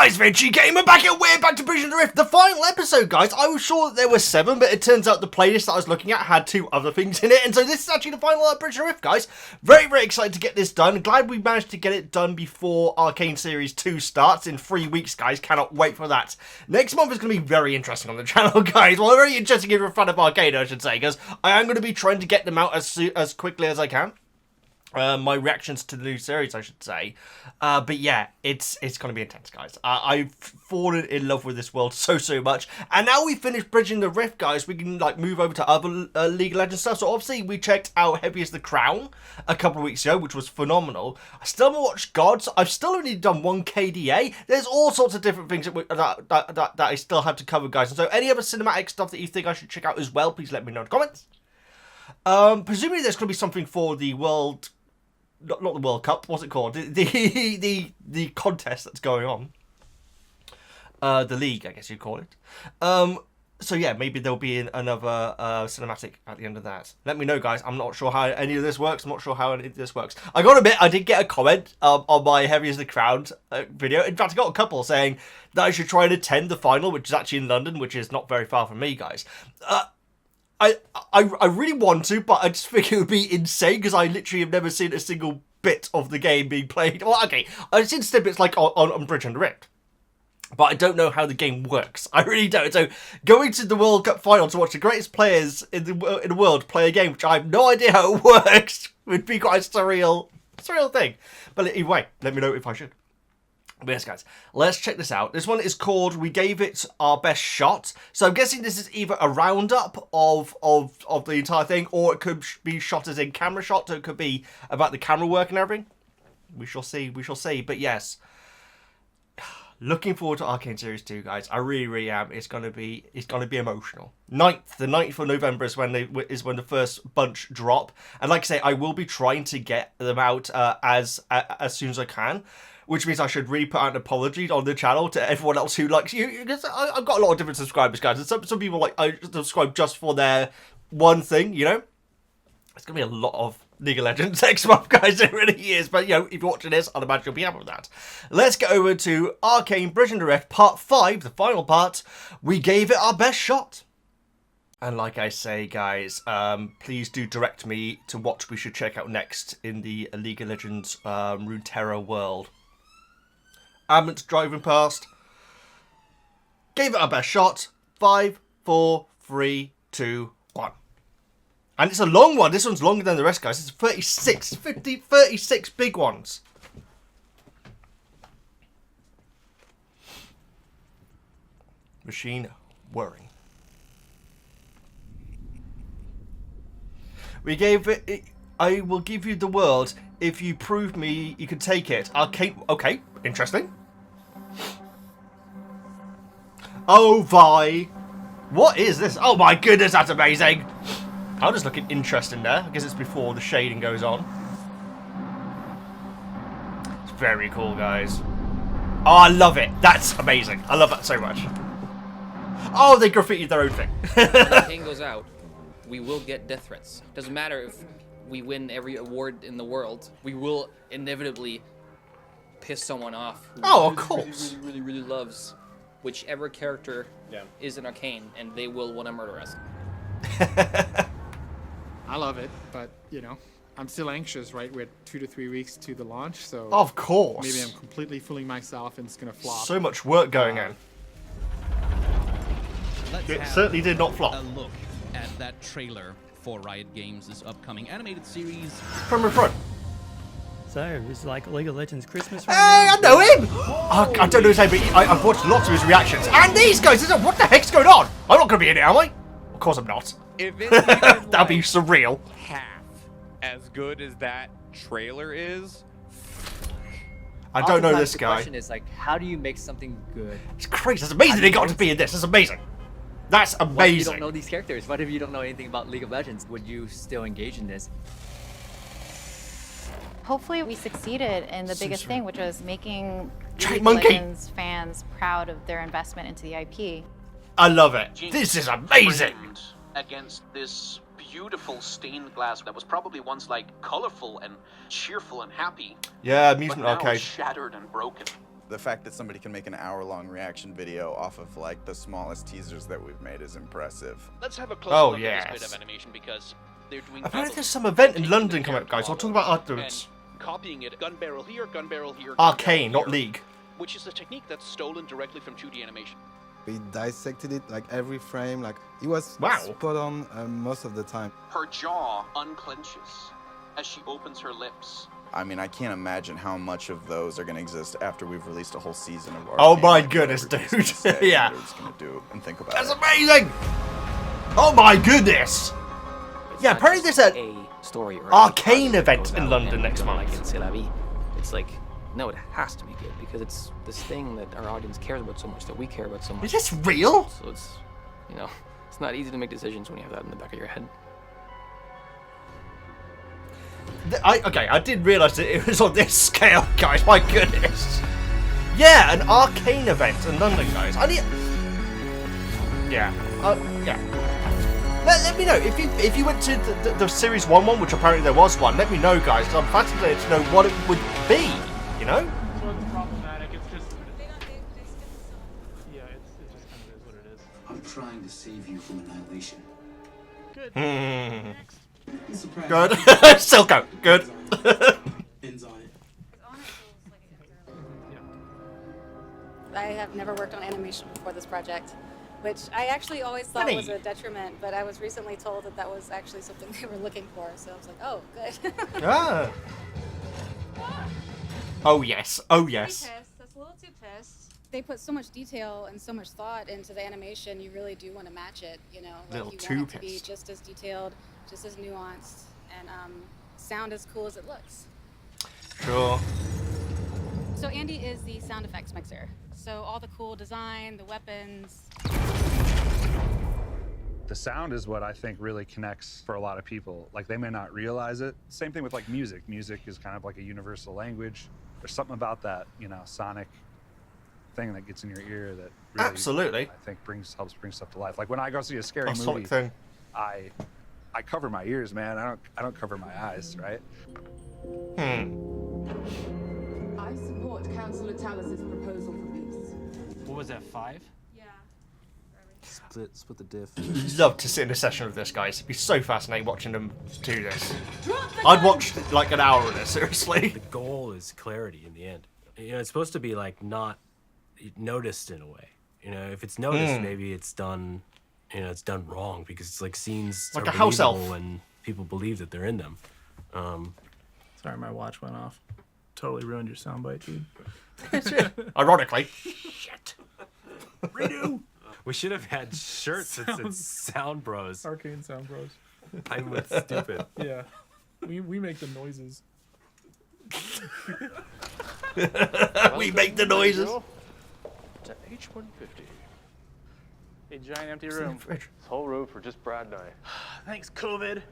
guys, Veggie Gamer back and we're back to Bridging the Rift, the final episode, guys. I was sure that there were 7, but it turns out the playlist that I was looking at had 2 other things in it, and so this is actually the final Bridging the Rift, guys. Very, very excited to get this done. Glad we managed to get it done before Arcane Series 2 starts in 3 weeks, guys. Cannot wait for that. Next month is going to be very interesting on the channel, guys. Well, very interesting in front of Arcane, I should say, because I am going to be trying to get them out as quickly as I can. My reactions to the new series, I should say. But yeah, it's going to be intense, guys. I've fallen in love with this world so much. And now we've finished Bridging the Rift, guys, we can like move over to other League of Legends stuff. So obviously we checked out Heavy as the Crown a couple of weeks ago, which was phenomenal. I still haven't watched Gods. I've still only done 1 KDA. There's all sorts of different things that I still have to cover, guys. And so any other cinematic stuff that you think I should check out as well, please let me know in the comments. Presumably there's going to be something for the World... Not the World Cup, what's it called? The contest that's going on. The league, I guess you'd call it. So yeah, maybe there'll be another cinematic at the end of that. Let me know, guys. I'm not sure how any of this works. I'm not sure how any of this works. I gotta admit, I did get a comment on my Heavy as the Crown video. In fact, I got a couple saying that I should try and attend the final, which is actually in London, which is not very far from me, guys. I really want to, but I just think it would be insane because I literally have never seen a single bit of the game being played. Well, okay, I've seen snippets like on Bridge and Rift, but I don't know how the game works. I really don't. So going to the World Cup final to watch the greatest players in the world play a game, which I have no idea how it works, would be quite a surreal thing. But anyway, let me know if I should. But yes, guys, let's check this out. This one is called We Gave It Our Best Shot. So I'm guessing this is either a roundup of the entire thing, or it could be shot as in camera shot, so it could be about the camera work and everything. We shall see, But yes, looking forward to Arcane Series 2, guys. I really am. It's gonna be emotional. The 9th of November is when the first bunch drop. And like I say, I will be trying to get them out as soon as I can. Which means I should really put out an apology on the channel to everyone else who likes you. Because I've got a lot of different subscribers, guys. And some people like I subscribe just for their one thing, you know. It's going to be a lot of League of Legends next month, guys. It really is. But, you know, if you're watching this, I'd imagine you'll be happy with that. Let's get over to Arcane Bridging the Rift Part 5, the final part. We gave it our best shot. And like I say, guys, please do direct me to what we should check out next in the League of Legends Runeterra world. Ambulance driving past. Gave it our best shot. 5, 4, 3, 2, 1. And it's a long one. This one's longer than the rest, guys. It's 36 big ones. Machine whirring. We gave it... I will give you the world if you prove me you can take it. Arcane... Okay, interesting. Oh, Vi. What is this? Oh my goodness, that's amazing. I'm just looking interesting there. I guess it's before the shading goes on. It's very cool, guys. Oh, I love it. That's amazing. I love that so much. Oh, they graffitied their own thing. When the Arcane goes out, we will get death threats. Doesn't matter if we win every award in the world, we will inevitably piss someone off who of course really loves whichever character is in Arcane, and they will want to murder us. I love it, but you know, I'm still anxious, right? We're 2 to 3 weeks to the launch, so of course maybe I'm completely fooling myself and it's gonna flop. So much work going on. It certainly did not flop. A look at that trailer for Riot Games' upcoming animated series. From the front. So, it's like League of Legends Christmas. Hey, I know him! I don't know his name, but I've watched lots of his reactions. And these guys, what the heck's going on? I'm not going to be in it, am I? Of course I'm not. If it's even That'd be surreal. half as good as that trailer is. I don't know this the guy. The question is, like, how do you make something good? It's crazy. It's amazing they got to be in this. It's amazing. That's amazing. What if you don't know these characters? What if you don't know anything about League of Legends? Would you still engage in this? Hopefully we succeeded in the biggest thing, which was making Giant League of monkey. Legends fans proud of their investment into the IP. I love it. This is amazing. Against this beautiful stained glass that was probably once like colorful and cheerful and happy. Yeah, But amusement now arcade. it's shattered and broken. The fact that somebody can make an hour-long reaction video off of like the smallest teasers that we've made is impressive. Let's have a close Oh, look at this yes. bit of animation because they're doing Apparently double. there's some event in Taking London the coming up, guys. I'll talk character about model afterwards. and copying it, gun barrel here, gun barrel here. gun Arcane, barrel not here, League. which is a technique that's stolen directly from 2D animation. We dissected it like every frame, like it was Wow. spot on most of the time. Her jaw unclenches as she opens her lips. I mean, I can't imagine how much of those are going to exist after we've released a whole season of Arcane. Oh my Like, what goodness, everybody's dude. gonna say, Yeah. what it's going to do, and think about That's it. amazing! Oh my goodness! Yeah, apparently there's a story or Arcane event in London next month. It's like, no, it has to be good because it's this thing that our audience cares about so much, that we care about so much. Is this real? So it's, you know, it's not easy to make decisions when you have that in the back of your head. Okay, I didn't realise that it was on this scale, guys. My goodness. Yeah, an Arcane event in London, guys. I need. Yeah. Yeah. Let me know if you went to the Series 1 one, which apparently there was one. Let me know, guys. 'Cause I'm fascinated to know what it would be. You know. So it's problematic. It's just. Yeah, it just kind of is what it is. I'm trying to save you from annihilation. Good. Good. Silco. Good. Ends on it. I have never worked on animation before this project, which I actually always thought was a detriment, but I was recently told that that was actually something they were looking for, so I was like, oh, good. Ah. Oh yes. Oh yes. That's a little too pissed. They put so much detail and so much thought into the animation, you really do want to match it, you know? Like, Little you too want it to be pissed. just as detailed, just as nuanced, and sound as cool as it looks. Sure. So Andy is the sound effects mixer. So all the cool design, the weapons. The sound is what I think really connects for a lot of people. Like, they may not realize it. Same thing with like music. Music is kind of like a universal language. There's something about that, you know, sonic thing that gets in your ear that really, Absolutely. I think helps bring stuff to life. Like when I go see a scary A sonic movie, thing. I cover my ears, man. I don't cover my eyes, right? I support Councillor Talus's proposal for Beast. What was that, 5? Yeah. Split the diff. Love to sit in a session of this, guys. It'd be so fascinating watching them do this. I'd watch like an hour of it, seriously. The goal is clarity in the end. You know, it's supposed to be like not noticed in a way. You know, if it's noticed, maybe it's done. You know, it's done wrong because it's like scenes Like are a house elf. believable and people believe that they're in them. Sorry, my watch went off. Totally ruined your soundbite, dude. Ironically. Shit. Redo. We should have had shirts that said Sound Bros. Arcane Sound Bros. I'm with stupid. Yeah. We make the noises. We make the noises. To H150. A giant empty room. This whole room for just Brad and I. Thanks, COVID.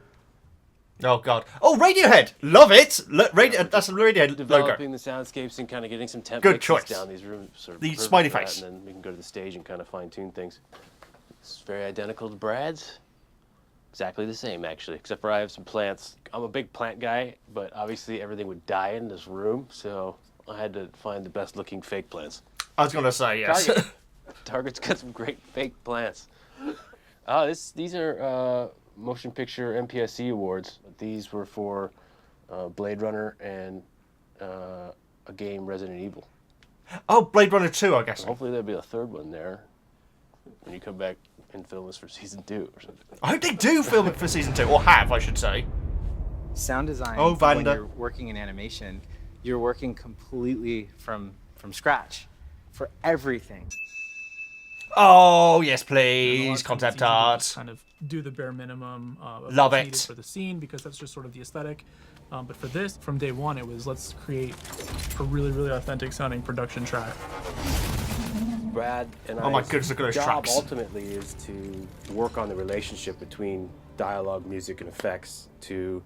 Oh god. Oh, Radiohead. Love it. That's a Radiohead logo. Developing the soundscapes and kind of getting some temp Good mixes choice. down these rooms. Sort of The perfect smiley for that, face. And then we can go to the stage and kind of fine tune things. It's very identical to Brad's. Exactly the same, actually, except for I have some plants. I'm a big plant guy, but obviously everything would die in this room, so I had to find the best looking fake plants. I was gonna say yes. Target's got some great fake plants. These are motion picture MPSC awards. These were for Blade Runner and a game, Resident Evil. Oh, Blade Runner 2, I guess. Hopefully there'll be a third one there when you come back and film this for season 2 or something. I hope they do film it for season 2, or have, I should say. Sound design, Oh, when Vanda. you're working in animation, you're working completely from scratch for everything. Oh, yes, And a lot please. of Concept times art. just kind of do the bare minimum of Love what's it. needed for the scene because that's just sort of the aesthetic. But for this, from day one, it was let's create a really, really authentic sounding production track. Brad and Oh my I's goodness, look at those job tracks. ultimately is to work on the relationship between dialogue, music, and effects to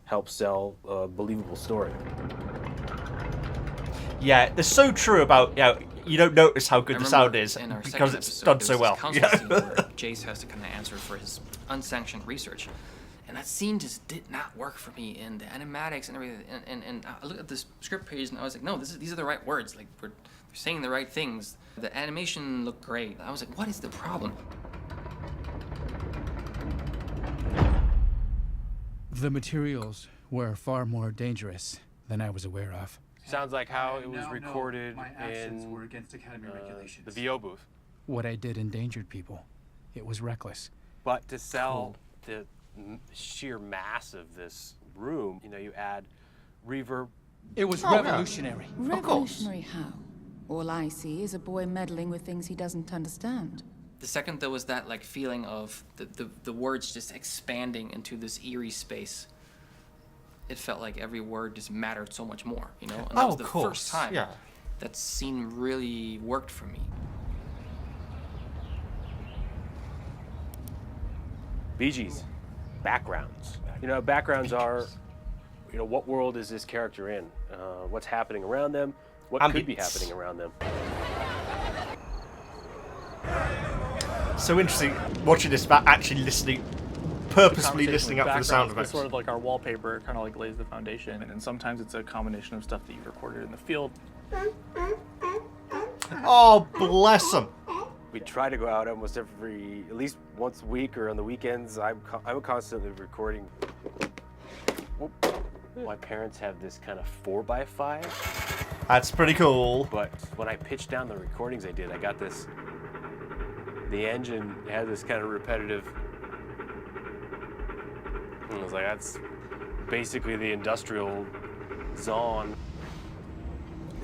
help sell a believable story. Yeah, they're so true about, you don't notice how good I the remember sound is in our because second it's episode, done there so was well. this council scene where Jace has to kind of answer for his unsanctioned research. And And that scene just did not work for me, and the animatics and everything. And I looked at this script page and I was like, no, these are the right words. Like we're saying the right things. The animation looked great. I was like, what is the problem? The materials were far more dangerous than I was aware of. Sounds like how it was recorded in were against Academy regulations. the VO booth. What I did endangered people. It was reckless. But to sell the sheer mass of this room, you know, you add reverb. It was revolutionary. Revolutionary how? All I see is a boy meddling with things he doesn't understand. The second there was that like feeling of the words just expanding into this eerie space, it felt like every word just mattered so much more, you know? And that was the first time that scene really worked for me. VGs, backgrounds. You know, backgrounds are, you know, what world is this character in? What's happening around them? What could be happening around them? So interesting watching this about actually listening, purposefully listening up for the sound effects. It's sort of like our wallpaper, kind of like lays the foundation, and sometimes it's a combination of stuff that you've recorded in the field. Oh, bless them. We try to go out almost at least once a week or on the weekends. I'm constantly recording. My parents have this kind of 4x5. That's pretty cool. But when I pitched down the recordings I did, I got this. The engine had this kind of repetitive. And I was like, that's basically the industrial Zon.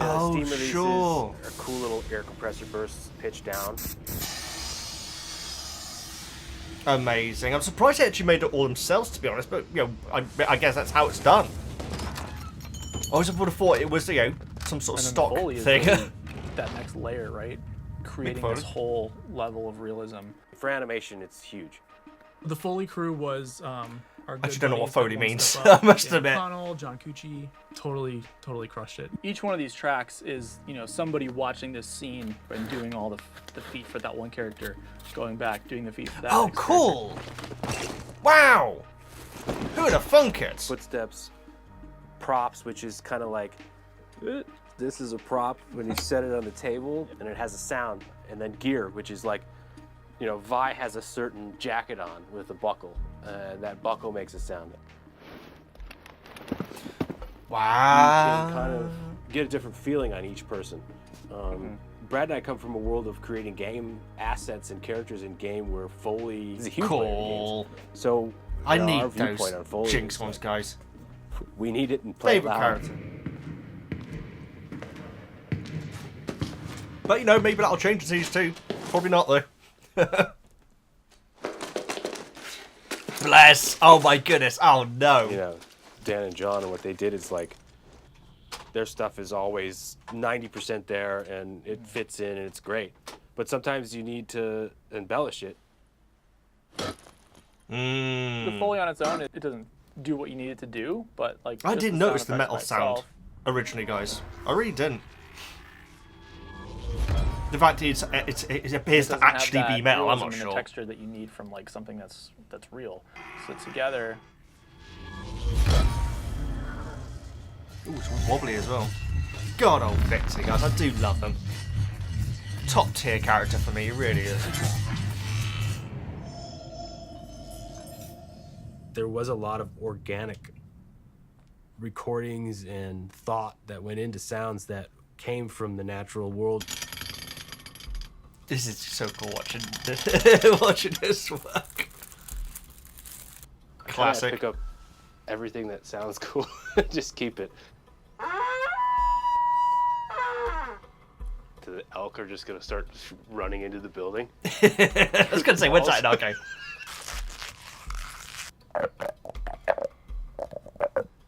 Oh, steam releases sure. are cool little air compressor bursts pitched down. Amazing. I'm surprised they actually made it all themselves, to be honest, but, you know, I guess that's how it's done. I always would have thought it was, you know, some sort of stock Foley is thing. really that next layer, right? Creating this whole level of realism. For animation, it's huge. The Foley crew was our good actually don't know what buddies, like Foley One means, Step Up, I must Dan admit. O'Connell, John Cucci, totally crushed it. Each one of these tracks is, you know, somebody watching this scene and doing all the feat for that one character, going back, doing the feat for that. Oh, next cool. Wow. Who would have thunk it? Footsteps, props, which is kind of like, this is a prop when you set it on the table and it has a sound. And then gear, which is like, you know, Vi has a certain jacket on with a buckle. That buckle makes a sound. Wow. You can kind of get a different feeling on each person. Brad and I come from a world of creating game assets and characters in game where Foley is a huge player in games. So I our need viewpoint those on Foley Jinx is ones, like, guys. we need it and play Favorite loud. character. But, you know, maybe that'll change in season 2. Probably not, though. Bless. Oh, my goodness. Oh, no. You know, Dan and John, and what they did is like, their stuff is always 90% there and it fits in and it's great. But sometimes you need to embellish it. The Foley on its own, it doesn't do what you need it to do, but like I just didn't the sound notice the effects metal by sound itself. originally, guys. I really didn't. The fact is, it appears to doesn't have actually that be metal. I'm realism not and sure. the texture that you need from like something that's real. So together. Ooh, it's wobbly as well. God, old Vexy, guys. I do love them. Top tier character for me, it really is. There was a lot of organic recordings and thought that went into sounds that came from the natural world. This is so cool watching watching this work. Classic. Pick up everything that sounds cool. Just keep it. The elk are just gonna start running into the building. I was gonna say, when's that in Arcane?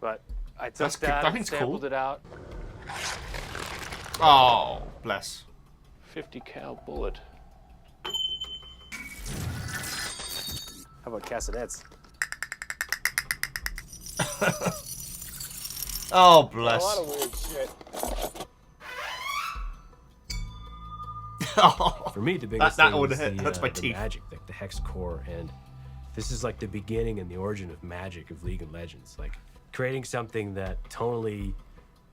But I took That's that, I and think it's sampled cool. it out. Oh, bless. 50 cal bullet. How about castanets? Oh, bless. A lot of weird shit. For me, the biggest that thing would was hit. That's my the teeth. magic, the hex core, and This is like the beginning and the origin of magic of League of Legends. Like creating something that tonally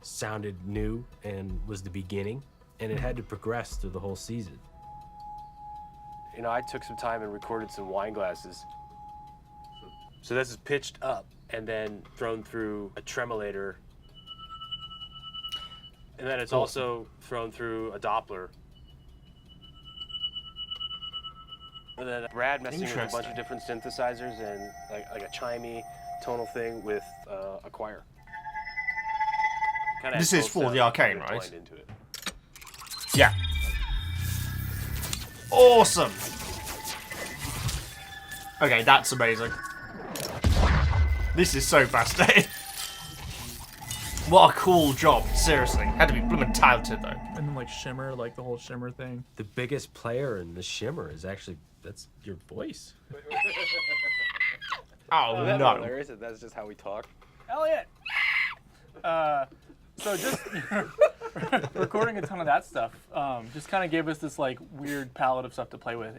sounded new and was the beginning, and it had to progress through the whole season. You know, I took some time and recorded some wine glasses. So this is pitched up and then thrown through a tremolator. And then it's also thrown through a Doppler. And then Brad messing with a bunch of different synthesizers and like a chimey tonal thing with a choir. This is for the Arcane, right? Yeah. Awesome. Okay, that's amazing. This is so fascinating. What a cool job, seriously. Had to be blooming talented, though. And then, like, Shimmer, like the whole Shimmer thing. The biggest player in the Shimmer is actually, that's your voice. Oh, that's no. Hilarious that that's just how we talk. Elliot! So just recording a ton of that stuff just kind of gave us this, like, weird palette of stuff to play with.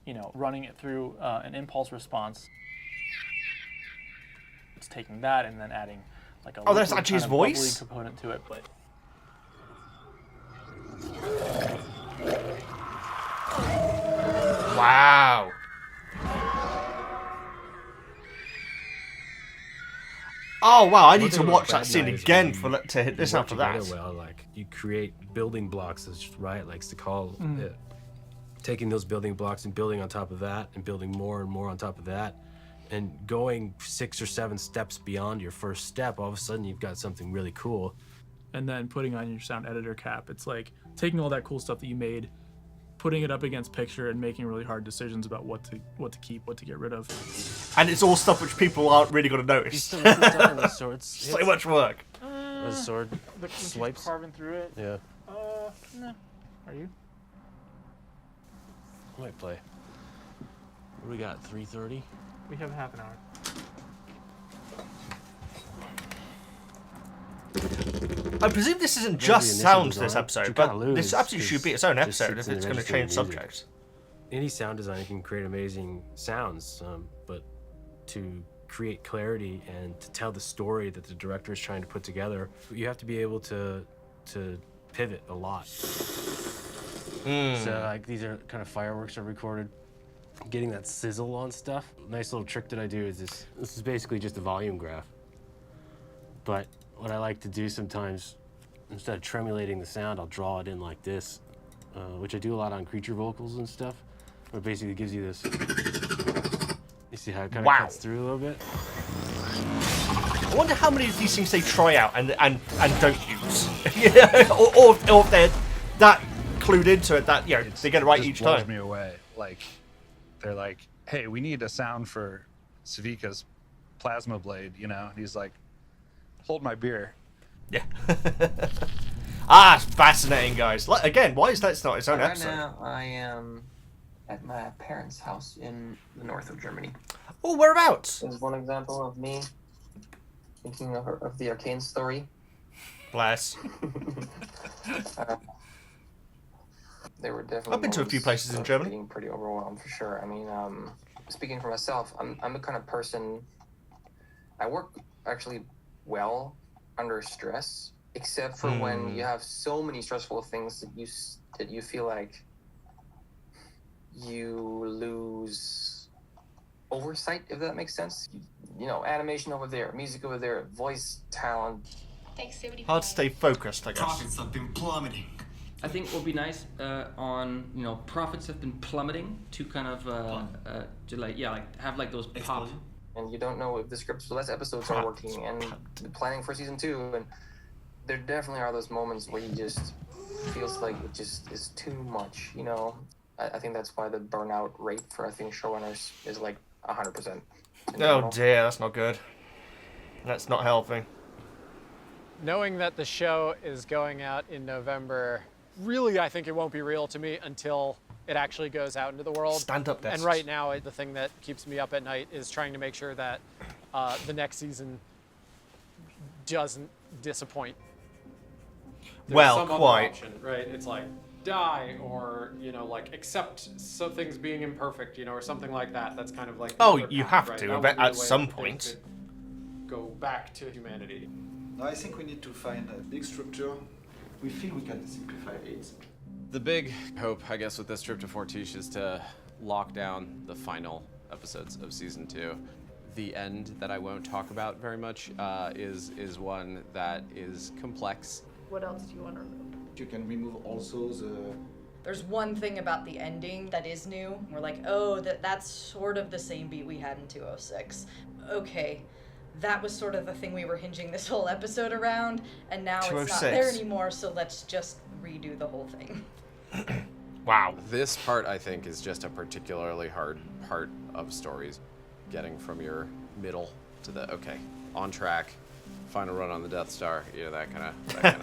You know, running it through an impulse response. It's taking that and then adding like a that's actually his voice component to it, but wow. Oh wow, I need to watch that scene again to hit this out for that. Well, like you create building blocks, as Riot likes to call it. Taking those building blocks and building on top of that and building more and more on top of that. And going 6 or 7 steps beyond your first step, all of a sudden you've got something really cool. And then putting on your sound editor cap, it's like taking all that cool stuff that you made, putting it up against picture, and making really hard decisions about what to keep, what to get rid of. And it's all stuff which people aren't really going to notice. So much work. The sword swipes. Carving through it. Yeah. No. Are you? I might play. What do we got? 3:30. We have half an hour. I presume this isn't just sounds this episode, but this absolutely should be its own episode if it's going to change subjects. Any sound designer can create amazing sounds, but to create clarity and to tell the story that the director is trying to put together, you have to be able to pivot a lot. So like these are kind of fireworks are recorded. Getting that sizzle on stuff. Nice little trick that I do is this is basically just a volume graph. But what I like to do sometimes, instead of tremulating the sound, I'll draw it in like this, which I do a lot on creature vocals and stuff. Where it basically gives you this, you see how it kind of cuts through a little bit? I wonder how many of these things they try out and don't use. or if they're that clued into it that, you know, they get it right each time. It blows me away. Like, they're like, hey, we need a sound for Savika's plasma blade, you know? And he's like, hold my beer. Yeah. It's fascinating, guys. Like, again, why is that not its own episode? Right now, I am at my parents' house in the north of Germany. Oh, whereabouts? There's one example of me thinking of the Arcane story. Bless. They were definitely. I've been to a few places in Germany. Being pretty overwhelmed for sure. I mean, speaking for myself, I'm the kind of person. I work actually well under stress, except for when you have so many stressful things that you feel like you lose oversight, if that makes sense. You know, animation over there, music over there, voice talent. Hard to stay focused, I guess. Profits have been plummeting. I think what would be nice on, you know, profits have been plummeting to kind of to like have like those pop. And you don't know if the scripts for less episodes are working, and planning for season 2, and there definitely are those moments where you just feels like it just is too much, you know. I think that's why the burnout rate for showrunners is like 100%. Oh dear, that's not good. That's not helping. Knowing that the show is going out in November, really, I think it won't be real to me until it actually goes out into the world. Stand-up desks. And right now, the thing that keeps me up at night is trying to make sure that the next season doesn't disappoint. There's Well, some other quite. option, right? It's like, die or, you know, like accept some things being imperfect, you know, or something like that. That's kind of like Oh, the other you path, have right? to That would be at the way some that they point. could go back to humanity. I think we need to find a big structure. We feel we can simplify it. The big hope, I guess, with this trip to Fortiche is to lock down the final episodes of season 2. The end that I won't talk about very much is one that is complex. What else do you want to remove? You can remove also the... There's one thing about the ending that is new. We're like, oh, that's sort of the same beat we had in 206. Okay, that was sort of the thing we were hinging this whole episode around, and now it's not there anymore, so let's just redo the whole thing. Wow. This part, I think, is just a particularly hard part of stories. Getting from your middle to the, okay, on track, final run on the Death Star, you know, that kind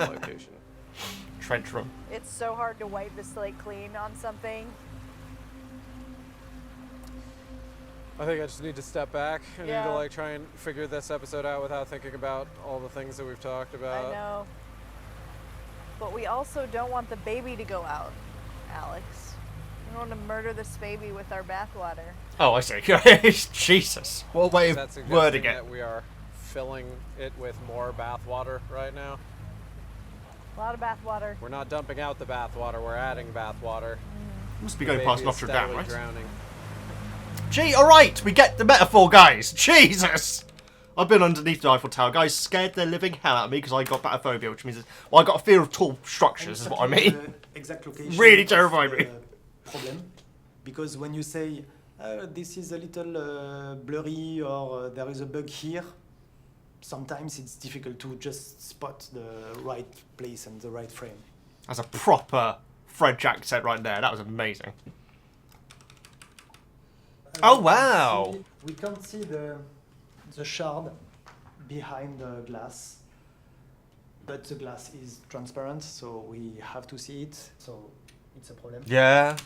of location. Trench run. It's so hard to wipe the slate clean on something. I think I just need to step back. I need to like try and figure this episode out without thinking about all the things that we've talked about. I know. But we also don't want the baby to go out, Alex. We don't want to murder this baby with our bathwater. Oh, I see. Jesus. What way That's of wording it? that we are filling it with more bathwater right now. A lot of bathwater. We're not dumping out the bathwater, we're adding bathwater. Must be going past Notre Dame, right? Drowning. Gee, alright, we get the metaphor, guys. Jesus! I've been underneath the Eiffel Tower. Guys scared the living hell out of me because I got batophobia, which means, well, I got a fear of tall structures, is what I mean. Exact location really terrified me. Problem, because when you say, this is a little blurry or there is a bug here, sometimes it's difficult to just spot the right place and the right frame. That's a proper French accent right there. That was amazing. Oh, wow. We can't see the shard behind the glass, but the glass is transparent, so we have to see it, so it's a problem. Yeah.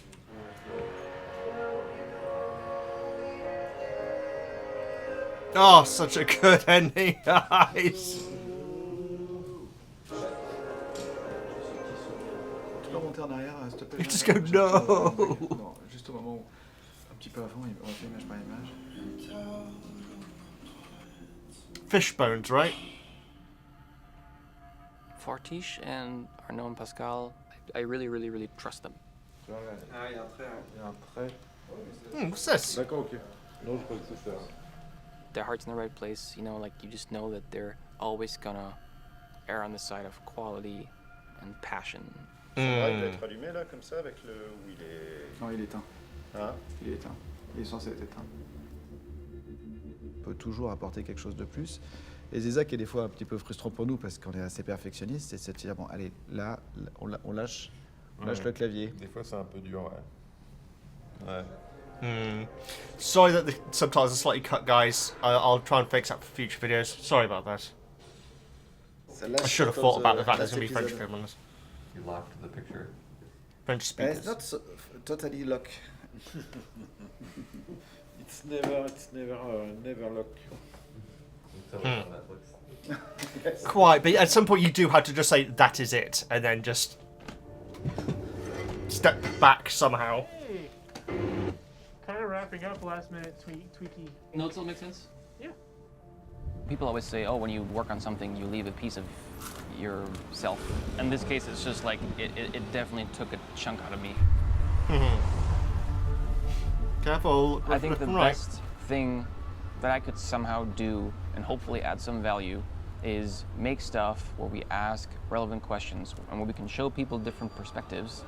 Oh, such a good ending, guys. You just go, no. Non, juste au moment où, un petit peu avant, on fait image par image. Fish bones, right? Fortiche and Arnaud and Pascal, I really, really, really trust them. Ah, il y a un trait. Il y a un trait. What's this? D'accord, ok. Non, je crois que c'est ça. Their heart's in the right place, you know, like you just know that they're always gonna err on the side of quality and passion. Ça va, il doit être allumé là, comme ça, avec le. Où il est. Non, il est éteint. Ah, il est éteint. Il est censé être éteint. On peut toujours apporter quelque chose de plus. Et c'est ça qui est des fois un petit peu frustrant pour nous parce qu'on est assez perfectionniste, c'est de se dire bon, allez, là, on lâche le clavier. Des fois, c'est un peu dur, ouais. Ouais. Sorry that the subtitles are slightly cut, guys. I'll try and fix that for future videos. Sorry about that. I should have thought about the fact there's going to be French people on this. You locked the picture. French speakers. It's not so, totally lock. It's never lock. Quite, but at some point you do have to just say that is it, and then just step back somehow. Hey. Kind of wrapping up last minute tweaky. No, it still makes sense? Yeah. People always say, oh, when you work on something, you leave a piece of yourself. In this case, it's just like, it definitely took a chunk out of me. Careful. I think the best thing that I could somehow do and hopefully add some value is make stuff where we ask relevant questions and where we can show people different perspectives.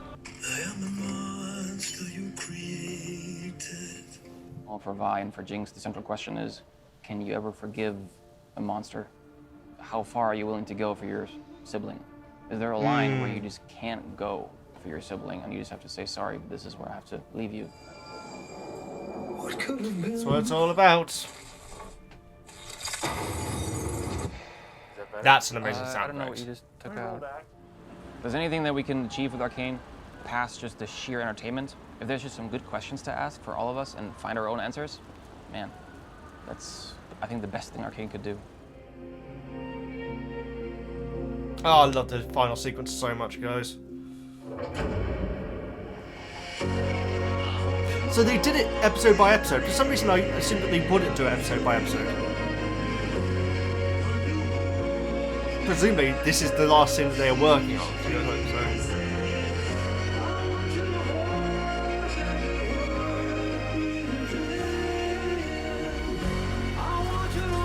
Well, for Vi and for Jinx, the central question is, can you ever forgive a monster? How far are you willing to go for your sibling? Is there a line where you just can't go for your sibling and you just have to say, sorry, but this is where I have to leave you? That's what it's all about. That's an amazing sound. I don't know what you just took out. If there's anything that we can achieve with Arcane past just the sheer entertainment, if there's just some good questions to ask for all of us and find our own answers, man, that's, I think, the best thing Arcane could do. Oh, I love the final sequence so much, guys. So they did it episode by episode. For some reason, I assumed that they wouldn't do it episode by episode. Presumably, this is the last thing that they are working on.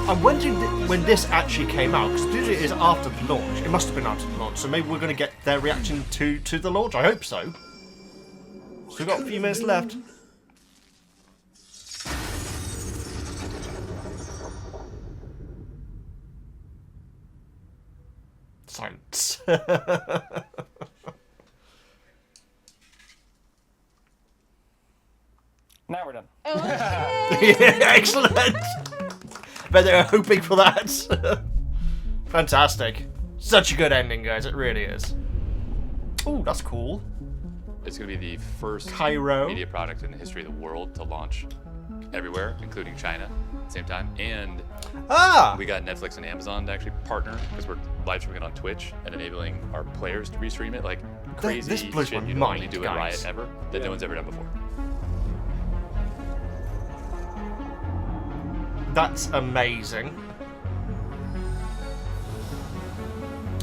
I'm wondering when this actually came out, because usually it is after the launch. It must have been after the launch, so maybe we're going to get their reaction to the launch. I hope so. So we've got a few minutes left. Silence. Now we're done. Yeah, excellent. Bet they were hoping for that. Fantastic. Such a good ending, guys. It really is. Oh, that's cool. It's going to be the first Cairo media product in the history of the world to launch everywhere, including China, at the same time. And we got Netflix and Amazon to actually partner because we're live streaming it on Twitch and enabling our players to restream it. Like crazy this blows shit my you'd mind, only do guys. at Riot ever that no one's ever done before. That's amazing.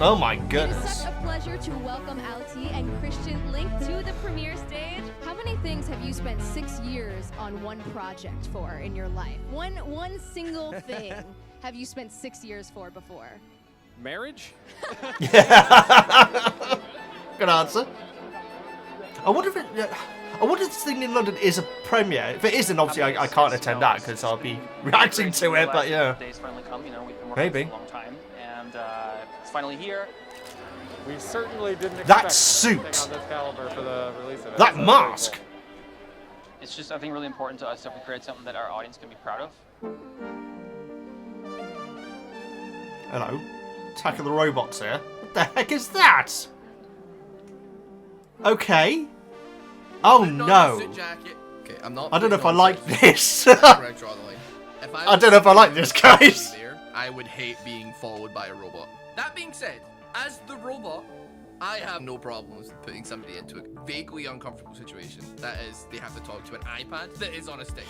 Oh my It is goodness. such a pleasure to welcome LT and Christian Link to the premiere stage. How many things have you spent 6 years on one project for in your life? One single thing have you spent 6 years for before? Marriage? Good answer. I wonder if this thing in London is a premiere. If it isn't, obviously I can't attend that because I'll be reacting to it. But yeah, Days finally come. You know, we've been working maybe. for a long time, and it's finally here. We certainly didn't That expect suit. anything on this caliber for the release of it. That So mask. very It's just, I think, really important to us that we create something that our audience can be proud of. Hello. Attack of the Robots here. What the heck is that? Okay. Oh no. Okay, I'm not I don't know if I putting like on this. suits. Correct, draw the line. If I don't know if I like this, guys. I would hate being followed by a robot. That being said, as the robot, I have no problems with putting somebody into a vaguely uncomfortable situation. That is, they have to talk to an iPad that is on a stick.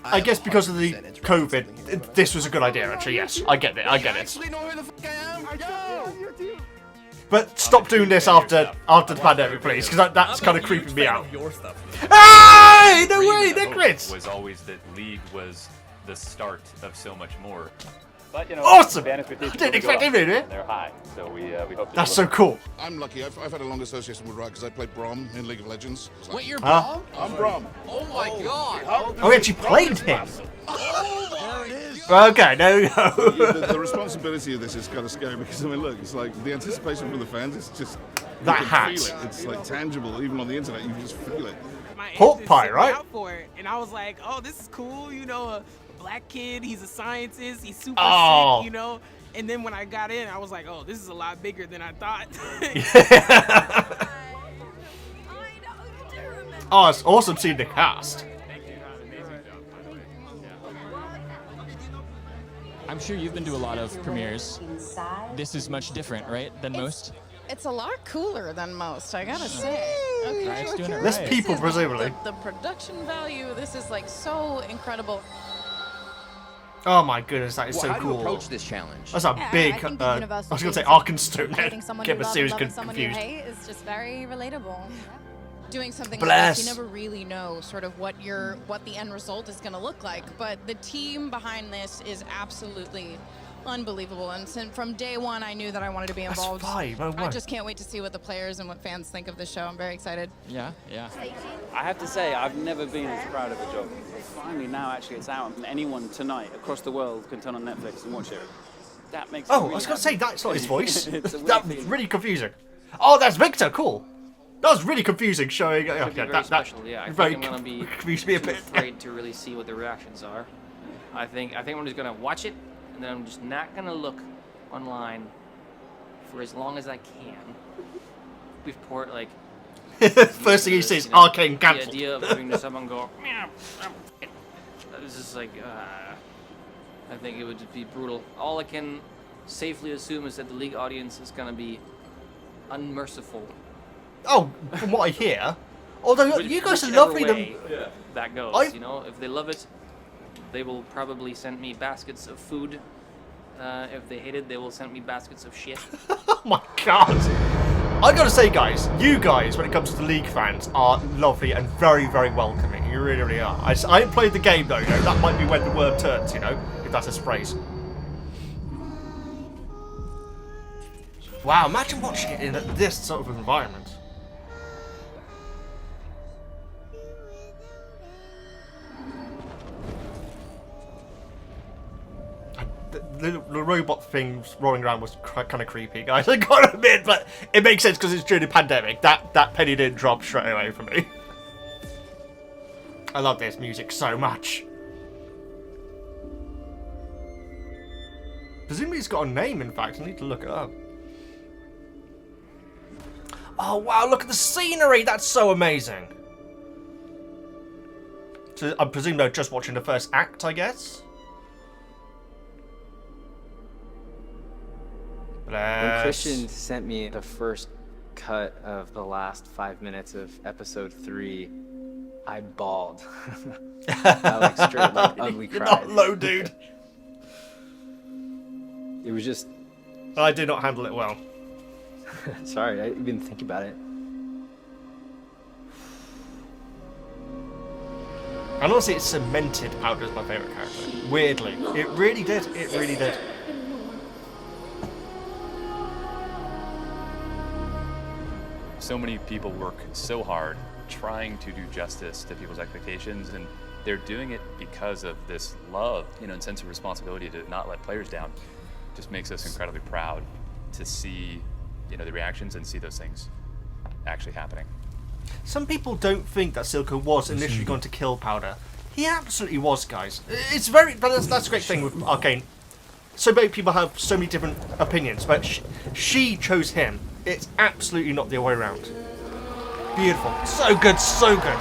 I guess because of the COVID, this was a good idea. Actually, yes, I get it. I get it. Actually know who the fuck I am? Yo! But stop doing this after the pandemic, please, because that's kind of creeping me out. Your stuff. Hey, no way, they're crits. Was always that League was the start of so much more. But you know, Awesome! I I didn't expect him to do it. They're high, so we hope. That's so cool. I'm lucky. I've had a long association with Riot because I played Braum in League of Legends. Wait, you're Huh? Braum? I'm Braum. Oh my god! Oh, we actually played him. Oh my god! Okay, there we go. The responsibility of this is kind of scary because I mean, look, it's like the anticipation from the fans. It's just That you hat. can feel it. It's like tangible, even on the internet. You can just feel it. Pork pie, right? Out for it, and I was like, oh, this is cool. You know, a black kid. He's a scientist. He's super Oh. sick. You know. And then when I got in, I was like, oh, this is a lot bigger than I thought. Oh, it's awesome seeing the cast. I'm sure you've been to a lot of premieres. This is much different, right, than most? It's a lot cooler than most, I gotta say. Okay. Riot's doing it Less right. people, This is like presumably. the production value, this is like so incredible. Oh my goodness, that is so how do you cool. approach this challenge? That's a Yeah, big. I think the I universal was going to say themes of Arkenstone. hating someone Get you my love series and loving someone you confused. hate is just very relatable. Doing something Bless. like this, you never really know sort of what the end result is going to look like. But the team behind this is absolutely unbelievable. And from day one, I knew that I wanted to be That's involved. fine, no I way. just can't wait to see what the players and what fans think of the show. I'm very excited. Yeah, yeah. I have to say, I've never been as proud of a job. Finally, now actually it's out, and anyone tonight across the world can turn on Netflix and watch it. That makes me Oh, really I was going to say happy. that's not his voice. It's a weird That's feeling. really confusing. Oh, that's Victor. Cool. That was really confusing. Showing. It could be very special. Yeah, I very think I'm gonna be confused me a too bit. afraid to really see what the reactions are. I think I'm just gonna watch it, and then I'm just not gonna look online for as long as I can. Before like. First thing he says, Arcane cancelled. The idea of having to someone go. It's just like. I think it would just be brutal. All I can safely assume is that the League audience is gonna be unmerciful Oh, from what I hear. Although you guys are lovely. That goes. You know, if they love it, they will probably send me baskets of food. If they hate it, they will send me baskets of shit. Oh my god! I gotta say, guys, you guys, when it comes to League fans, are lovely and very, very welcoming. You really, really are. I haven't played the game though. You know, that might be when the worm turns. You know, if that's a phrase. Wow! Imagine watching it in this sort of environment. The robot things rolling around was kind of creepy, guys. I gotta admit, but it makes sense because it's during the pandemic. That penny didn't drop straight away for me. I love this music so much. Presumably it's got a name, in fact. I need to look it up. Oh, wow, look at the scenery. That's so amazing. So I presume they're just watching the first act, I guess. When Christian sent me the first cut of the last 5 minutes of episode 3, I bawled. I like straight like ugly cried. You're not low, dude. It was just. I did not handle it well. Sorry, I didn't think about it. And honestly, it cemented Powder as my favourite character. Weirdly, it really did. It really did. So many people work so hard trying to do justice to people's expectations, and they're doing it because of this love, you know, and sense of responsibility to not let players down. Just makes us incredibly proud to see, you know, the reactions and see those things actually happening. Some people don't think that Silco was initially going to kill Powder. He absolutely was, guys. It's very that's a great thing with Arcane. So many people have so many different opinions, but she chose him. It's absolutely not the other way around. Beautiful. So good, so good.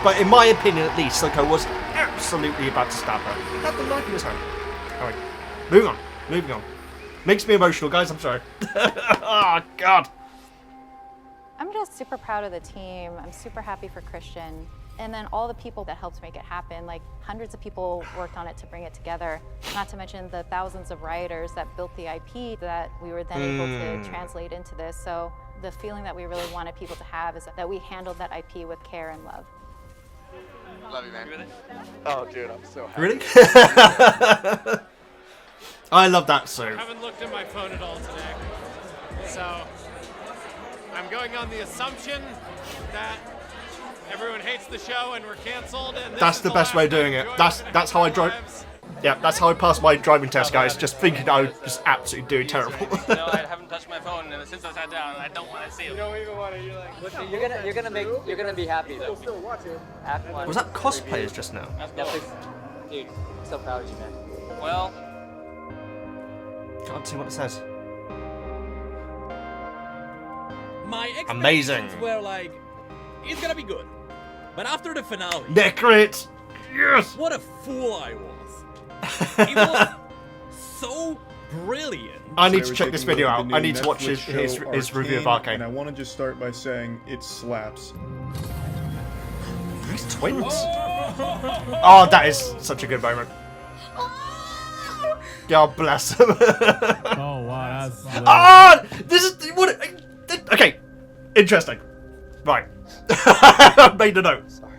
But in my opinion, at least, Silco was absolutely about to stab her. He had the knife in his hand. Alright. Moving on. Moving on. Makes me emotional, guys. I'm sorry. Oh, God. I'm just super proud of the team. I'm super happy for Christian. And then all the people that helped make it happen, like hundreds of people worked on it to bring it together. Not to mention the thousands of writers that built the IP that we were then able to translate into this. So the feeling that we really wanted people to have is that we handled that IP with care and love. Love you, man. Oh, dude, I'm so happy. Really? I love that so. I haven't looked at my phone at all today. So I'm going on the assumption that everyone hates the show and we're canceled. And that's the best way of doing it. That's how I drive. Yeah, that's how I passed my driving test, guys. Just thinking I was just absolutely doing terrible. No, I haven't touched my phone, and since I sat down, I don't want to see it. You don't even want to. You're like, you're gonna be happy though. Still watching. Was that cosplayers just now? Dude, I'm so proud of you, man. Well, can't see what it says. My amazing. Expectations were like, it's gonna be good. But after the finale, Necrit! Yes! What a fool I was. It was so brilliant. I need to check this video out. I need to watch his review of Arcane. And I want to just start by saying it slaps. These twins. Oh, that is such a good moment. God bless them. Oh wow, that's. Ah, this is what. Okay, interesting. Right. I made a note. Sorry.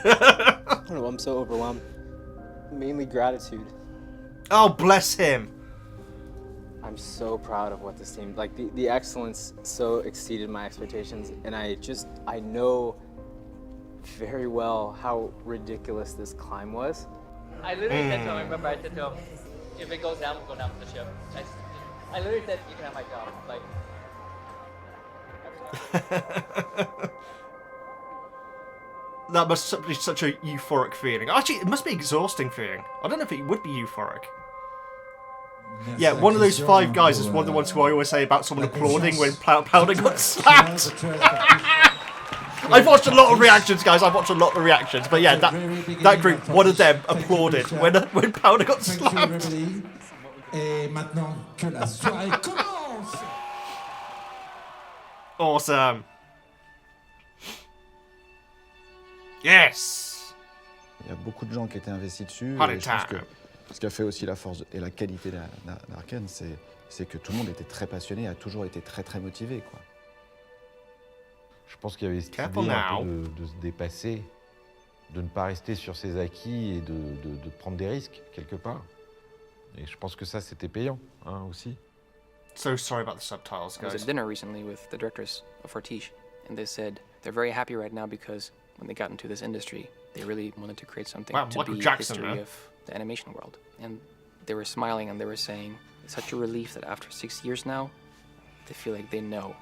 I don't know, I'm so overwhelmed. Mainly gratitude. Oh, bless him. I'm so proud of what this team, like the excellence so exceeded my expectations, and I know very well how ridiculous this climb was. I literally said to him, remember I said to him, if it goes down, we'll go down with the ship. I literally said, you can have my job. Like, that must be such a euphoric feeling. Actually, it must be an exhausting feeling. I don't know if it would be euphoric. Yeah, one of those 5 guys is one of the ones who I always say about someone applauding when Powder got slapped. I've watched a lot of reactions, guys. I've watched a lot of reactions. But yeah, that group, one of them applauded when Powder got slapped. Awesome. Yes. Il y a beaucoup de gens qui étaient investis dessus. Hard Et je pense que ce qui a fait aussi la force et la qualité d'Arcane, c'est que tout le monde était très passionné, a toujours été très très motivé, quoi. Je pense qu'il y avait cette idée un peu de se dépasser, de ne pas rester sur ses acquis et de prendre des risques quelque part. Et je pense que ça, c'était payant, hein, aussi. So sorry about the subtitles, guys. I was at dinner recently with the directors of Fortiche, and they said they're very happy right now because when they got into this industry, they really wanted to create something to be history of the animation world. And they were smiling and they were saying, it's such a relief that after 6 years now, they feel like they know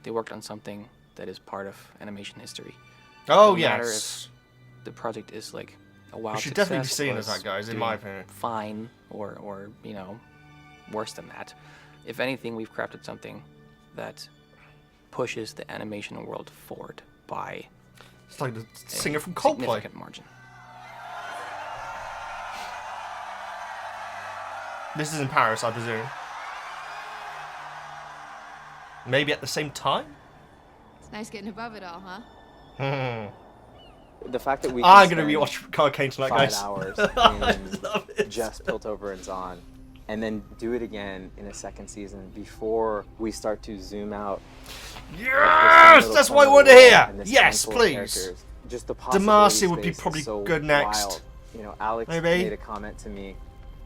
they worked on something that is part of animation history. Oh, no matter yes. if the project is like a wild We should success, definitely be seen or as that, it's guys, in doing my opinion. Fine, or you know, worse than that. If anything, we've crafted something that pushes the animation world forward by it's like the singer from Coldplay. Significant margin. This is in Paris, I presume. Maybe at the same time? It's nice getting above it all, huh? The fact that we I'm going to rewatch Arcane tonight, 5 guys. hours in just Piltover and Zon, and then do it again in a second season before we start to zoom out. Yes! That's what I want to hear! Yes, handful of please! characters. Just the Demacia would possibility be space probably is so good next. wild. You know, Alex Maybe. made a comment to me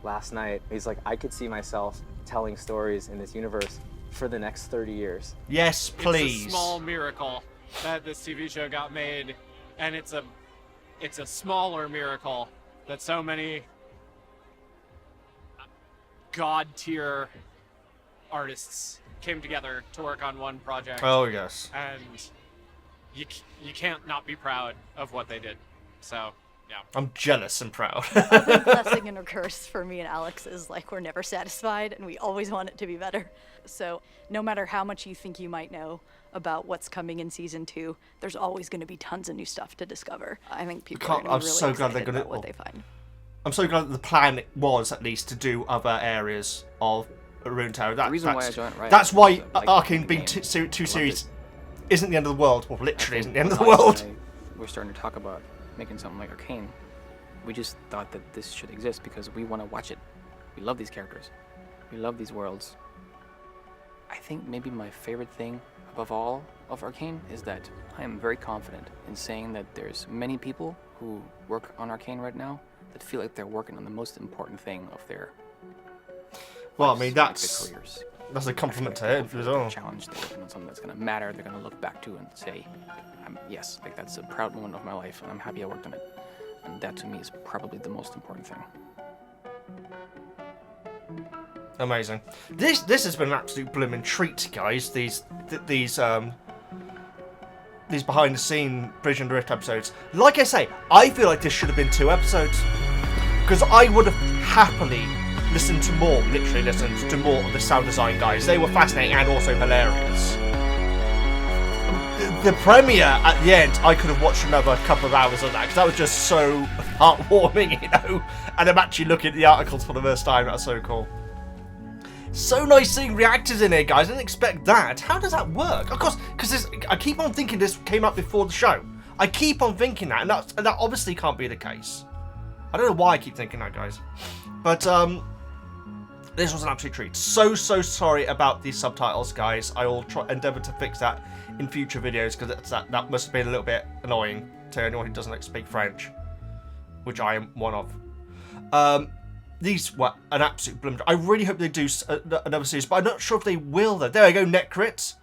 last night. He's like, I could see myself telling stories in this universe for the next 30 years. Yes, please. It's a small miracle that this TV show got made, and it's a smaller miracle that so many god-tier artists came together to work on one project. Oh, yes. And you can't not be proud of what they did. So, yeah. I'm jealous and proud. A blessing and a curse for me and Alex is like we're never satisfied and we always want it to be better. So no matter how much you think you might know about what's coming in season 2, there's always going to be tons of new stuff to discover. I think people are going to be really excited about what they find. I'm so glad that the plan was at least to do other areas of Rune Tower. The reason why I joined Riot that's why like Arcane being two series isn't the end of the world. Well, literally isn't the end of the world. We're starting to talk about making something like Arcane. We just thought that this should exist because we want to watch it. We love these characters. We love these worlds. I think maybe my favorite thing above all of Arcane is that I am very confident in saying that there's many people who work on Arcane right now that feel like they're working on the most important thing of their well, lives, I mean, like their careers. That's a compliment to him as well. Challenge, they're working on something that's going to matter, they're going to look back to and say, yes, like that's a proud moment of my life and I'm happy I worked on it. And that to me is probably the most important thing. Amazing. This has been an absolute blooming treat, guys. These behind the scene Bridge and Rift episodes. Like I say, I feel like this should have been 2 episodes. Because I would have happily listened to more of the sound design guys. They were fascinating and also hilarious. The premiere at the end, I could have watched another couple of hours of that because that was just so heartwarming, you know. And I'm actually looking at the articles for the first time. That's so cool. So nice seeing reactors in here, guys. I didn't expect that. How does that work? Of course, because I keep on thinking this came up before the show. I keep on thinking that, and that obviously can't be the case. I don't know why I keep thinking that, guys. But this was an absolute treat. So sorry about these subtitles, guys. I will endeavour to fix that in future videos because that must have been a little bit annoying to anyone who doesn't speak French, which I am one of. These were an absolute blunder. I really hope they do another series, but I'm not sure if they will, though. There I go, Netcrit.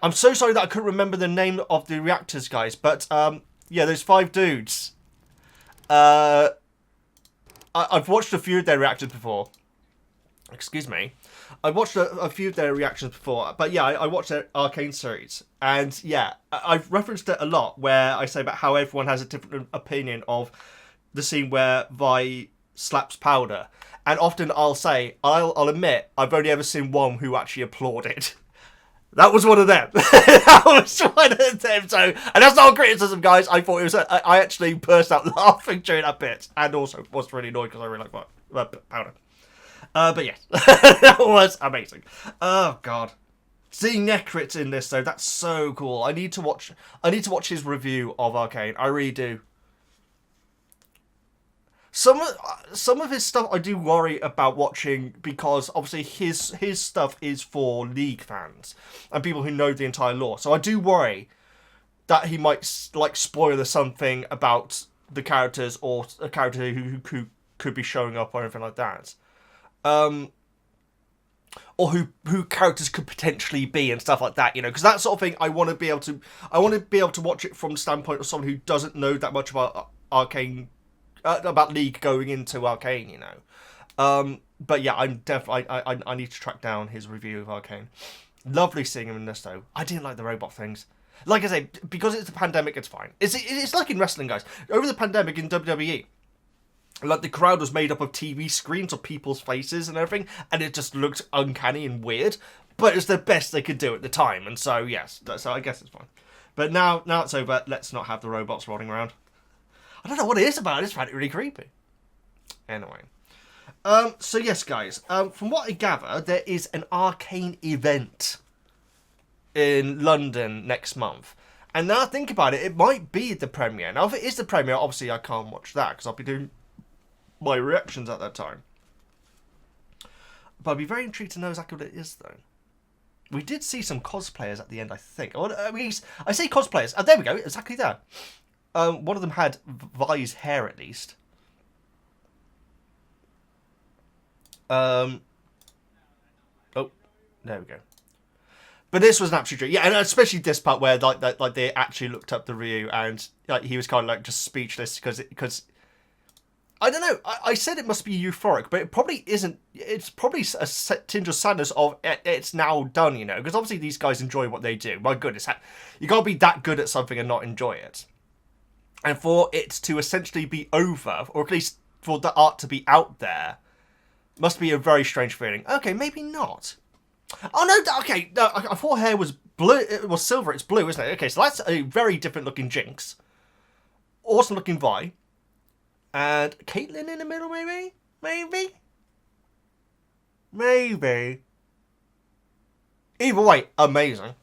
I'm so sorry that I couldn't remember the name of the reactors, guys, but yeah, those 5 dudes. I've watched a few of their reactions before. Excuse me. I watched a few of their reactions before, but yeah, I watched their Arcane series, and yeah, I've referenced it a lot, where I say about how everyone has a different opinion of the scene where Vi slaps Powder, and often I'll say, I'll admit, I've only ever seen one who actually applauded. That was one of them. That was one of them. So, and that's not a criticism, guys. I thought it was. I actually burst out laughing during that bit, and also was really annoyed because I really like Powder. But yes, that was amazing. Oh god, Seeing Necrit in this though, that's so cool. I need to watch his review of Arcane. I really do. Some of his stuff I do worry about watching because obviously his stuff is for League fans and people who know the entire lore. So I do worry that he might like spoil something about the characters or a character who could be showing up or anything like that. Or who characters could potentially be and stuff like that, you know, because that sort of thing I want to be able to watch it from the standpoint of someone who doesn't know that much about Arcane, about League going into Arcane, you know. But yeah, I'm definitely I need to track down his review of Arcane. Lovely seeing him in this though. I didn't like the robot things. Like I say, because it's the pandemic, it's fine. It's like in wrestling, guys. Over the pandemic in WWE, like the crowd was made up of TV screens of people's faces and everything, and it just looked uncanny and weird. But it's the best they could do at the time, and so yes, so I guess it's fine. But now it's over. Let's not have the robots rolling around. I don't know what it is about it. I just find it really creepy. Anyway, so yes, guys. From what I gather, there is an Arcane event in London next month. And now I think about it, it might be the premiere. Now, if it is the premiere, obviously I can't watch that because I'll be doing my reactions at that time. But I'd be very intrigued to know exactly what it is, though. We did see some cosplayers at the end, I think. I mean, I say cosplayers. Oh, there we go. Exactly there. One of them had Vi's hair, at least. Oh, there we go. But this was an absolute dream. Yeah, and especially this part where like they actually looked up the review and like he was kind of like just speechless because I don't know. I said it must be euphoric, but it probably isn't. It's probably a tinge of sadness of it's now done, you know, because obviously these guys enjoy what they do. My goodness, you can't be that good at something and not enjoy it. And for it to essentially be over, or at least for the art to be out there, must be a very strange feeling. Okay, maybe not. Oh no, okay, no, I thought hair was blue. It was silver. It's blue, isn't it? Okay, so that's a very different looking Jinx. Awesome looking Vi. And Caitlyn in the middle, maybe? Maybe. Either way, amazing.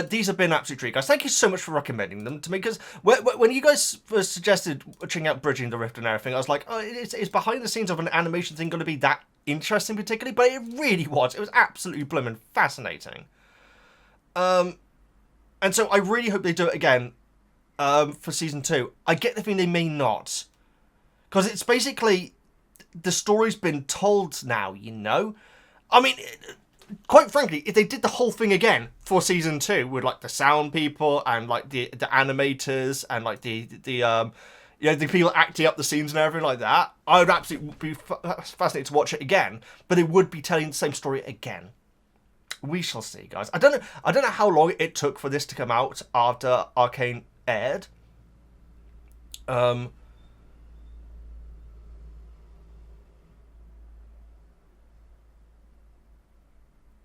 These have been absolute treat, guys. Thank you so much for recommending them to me, because when you guys first suggested checking out Bridging the Rift and everything, I was like, oh, it's behind the scenes of an animation thing going to be that interesting particularly? But it really was. It was absolutely blooming fascinating. And so I really hope they do it again for season 2. I get the feeling they may not. Because it's basically, the story's been told now, you know? I mean, quite frankly, if they did the whole thing again for season 2 with like the sound people and like the animators and like the people acting up the scenes and everything like that, I would absolutely be fascinated to watch it again. But it would be telling the same story again. We shall see, guys. I don't know how long it took for this to come out after Arcane aired.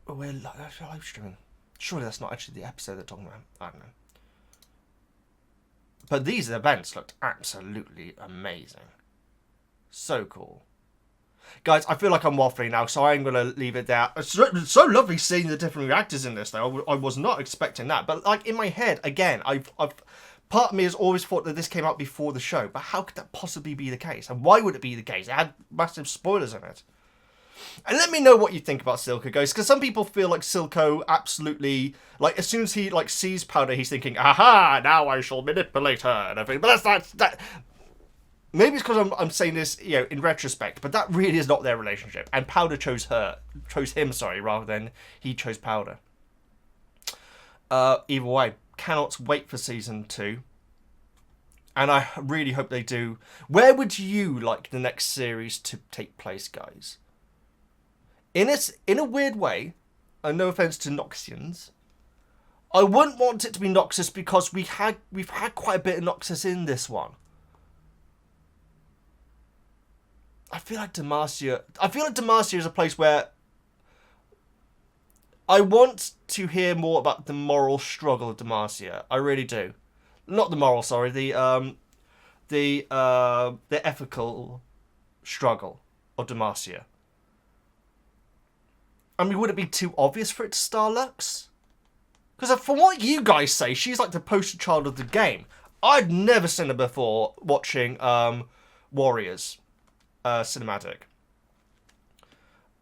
We're live streaming. Surely that's not actually the episode they're talking about. I don't know. But these events looked absolutely amazing. So cool. Guys, I feel like I'm waffling now, so I'm going to leave it there. It's so lovely seeing the different reactors in this, though. I was not expecting that. But, like, in my head, again, part of me has always thought that this came out before the show. But how could that possibly be the case? And why would it be the case? It had massive spoilers in it. And let me know what you think about Silco, guys, because some people feel like Silco absolutely, like, as soon as he, like, sees Powder, he's thinking, aha, now I shall manipulate her, and everything. But that maybe it's because I'm saying this, you know, in retrospect, but that really is not their relationship. And Powder chose him, rather than he chose Powder. Either way, cannot wait for season 2. And I really hope they do. Where would you like the next series to take place, guys? In a weird way, and no offense to Noxians, I wouldn't want it to be Noxus because we've had quite a bit of Noxus in this one. I feel like Demacia is a place where I want to hear more about the moral struggle of Demacia. I really do. Not the moral, sorry, the ethical struggle of Demacia. I mean, would it be too obvious for it to star Lux? Because from what you guys say, she's like the poster child of the game. I'd never seen her before watching Warriors cinematic.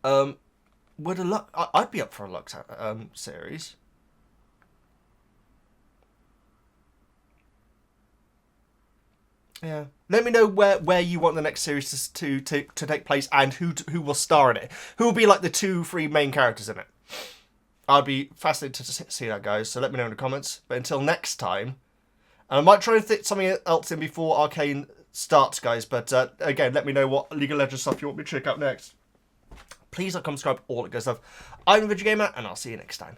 Would a Lux... I'd be up for a Lux series. Yeah. Let me know where you want the next series to take place and who will star in it. Who will be like the 2-3 main characters in it. I'd be fascinated to see that, guys. So let me know in the comments. But until next time, and I might try and fit something else in before Arcane starts, guys. But again, let me know what League of Legends stuff you want me to check out next. Please like, comment, subscribe, all that good stuff. I'm VEGGIEKNIGHTS, and I'll see you next time.